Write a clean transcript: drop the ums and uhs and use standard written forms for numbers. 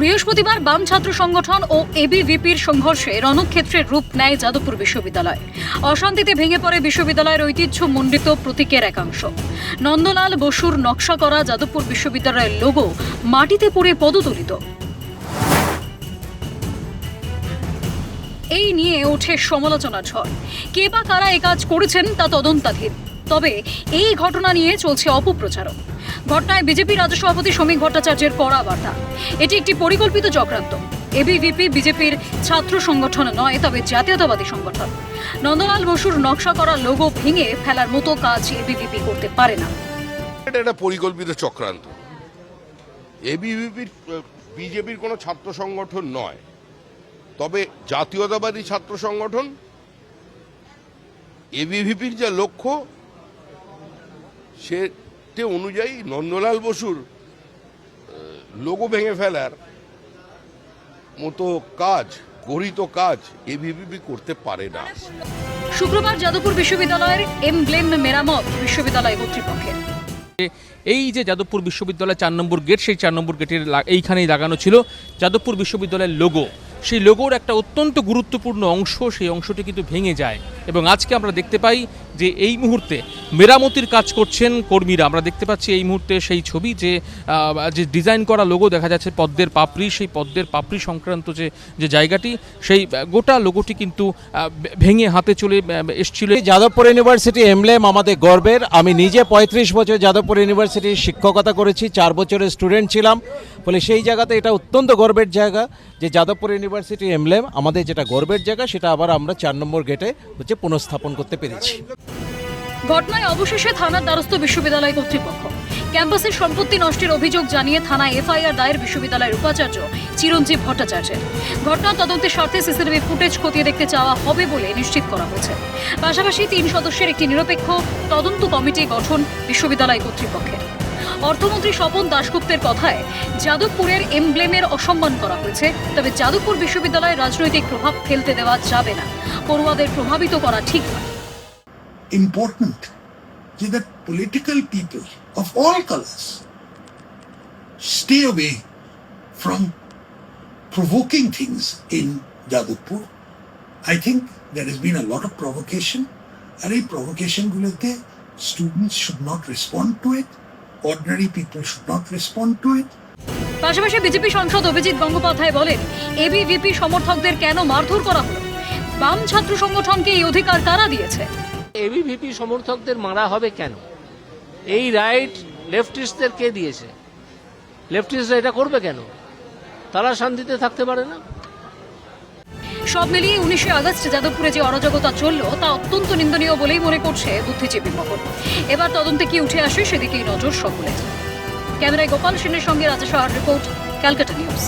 বৃহস্পতিবার বাম ছাত্র সংগঠন ও এবিভিপির সংঘর্ষে রণক্ষেত্রের রূপ নেয় যাদবপুর বিশ্ববিদ্যালয়। অশান্তিতে ভেঙে পড়ে বিশ্ববিদ্যালয়ের ঐতিহ্যমণ্ডিত প্রতীকের একাংশ। নন্দলাল বসুর নকশা করা যাদবপুর বিশ্ববিদ্যালয়ের লোগো মাটিতে পড়ে পদতলিত। এই নিয়ে ওঠে সমালোচনার ঝড়। কে বা কারা এ কাজ করেছেন তা তদন্তাধীন। তবে এই ঘটনা নিয়ে চলছে অপপ্রচারও। ঘটনায় বিজেপি রাজ্য সভাপতি শ্রমিক ভট্টাচার্যের কড়া বার্তা। এটি একটি পরিকল্পিত চক্রান্ত। এবিভিপি বিজেপির ছাত্র সংগঠন নয়, তবে জাতীয়তাবাদী সংগঠন। নন্দলাল বসুর নকশা করা লোগো ভেঙে ফেলার মতো কাজ এবিভিপি করতে পারে না। এটা একটা পরিকল্পিত চক্রান্ত। এবিভিপি বিজেপির কোনো ছাত্র সংগঠন নয়, তবে জাতীয়তাবাদী ছাত্র সংগঠন। এবিভিপির যা লক্ষ্য সেটা অনুযায়ী নন্দলাল বসুর লোগো ভেঙে ফেলার মতো কাজ, গরিত কাজ এবিভিপি করতে পারে না। শুক্রবার যাদবপুর বিশ্ববিদ্যালয়ের এমব্লেম মেরামত বিশ্ববিদ্যালয় কর্তৃপক্ষের। এই যে যাদবপুর বিশ্ববিদ্যালয় 4 নম্বর গেট, সেই 4 নম্বর গেটের এইখানেই লাগানো ছিল যাদবপুর বিশ্ববিদ্যালয়ের লোগো। সেই লোগোর একটা অত্যন্ত গুরুত্বপূর্ণ অংশ, সেই অংশটি কিন্তু ভেঙে যায় এবং আজকে আমরা দেখতে পাই যে এই মুহূর্তে মেরামতির কাজ করছেন কর্মীরা। আমরা দেখতে পাচ্ছি এই মুহূর্তে সেই ছবি, যে ডিজাইন করা লোগো দেখা যাচ্ছে পদ্মের পাপড়ি, সেই পদ্মের পাপড়ি সংক্রান্ত যে জায়গাটি, সেই গোটা লোগোটি কিন্তু ভেঙে হাতে চলে এসেছিল। যাদবপুর ইউনিভার্সিটি এমব্লেম আমাদের গর্বের। আমি নিজে 35 বছর যাদবপুর ইউনিভার্সিটির শিক্ষকতা করেছি, 4 বছরের স্টুডেন্ট ছিলাম, ফলে সেই জায়গাতে এটা অত্যন্ত গর্বের জায়গা যে যাদবপুর ইউনিভার্সিটি এমব্লেম আমাদের যেটা গর্বের জায়গা, সেটা আবার আমরা 4 নম্বর গেটে পুনঃস্থাপন করতে পেরেছি। ঘটনায় অবশেষে থানার দ্বারস্থ বিশ্ববিদ্যালয় কর্তৃপক্ষ। ক্যাম্পাসের সম্পত্তি নষ্টের অভিযোগ জানিয়ে থানায় এফআইআর দায়ের বিশ্ববিদ্যালয়ের উপাচার্য চিরঞ্জীব ভট্টাচার্যের। ঘটনা তদন্তের স্বার্থে সিসিটিভি ফুটেজ খতিয়ে দেখতে চাওয়া হবে বলে নিশ্চিত করা হয়েছে। পাশাপাশি 3 সদস্যের একটি নিরপেক্ষ তদন্ত কমিটি গঠন বিশ্ববিদ্যালয় কর্তৃপক্ষের। অর্থমন্ত্রী স্বপন দাশগুপ্তের কথায় যাদবপুরের এমব্লেমের অসম্মান করা হয়েছে, তবে যাদবপুর বিশ্ববিদ্যালয়ের রাজনৈতিক প্রভাব ফেলতে দেওয়া যাবে না। পড়ুয়াদের প্রভাবিত করা ঠিক নয়। Important that political people of all colors stay away from provoking things in Jadavpur. I think there has been a lot of provocation, and a provocation gulote students should not respond to it, ordinary people should not respond to it. পাশাপাশি BJP সাংসদ অভিজিৎ গঙ্গোপাধ্যায় বলেন, ABVP সমর্থকদের কেন মারধর করা হলো? বাম ছাত্র সংগঠনকে এই অধিকার কারা দিয়েছে? এবিভিপি সমর্থকদের মারা হবে কেন? এই রাইট লেফটিস্টদের কে দিয়েছে? লেফটিস্টরা এটা করবে কেন? তারা শান্তিতে থাকতে পারে না। সব মিলিয়ে 19 আগস্ট যাদবপুরে যে অরাজকতা চলল তা অত্যন্ত নিন্দনীয় বলেই মনে করছে বুদ্ধিজীবী মহল। এবার তদন্তে কি উঠে আসে সেদিকেই নজর সকলের। ক্যামেরায় গোপাল সেনের সঙ্গে রাজা সাহার রিপোর্ট, ক্যালকাটা নিউজ।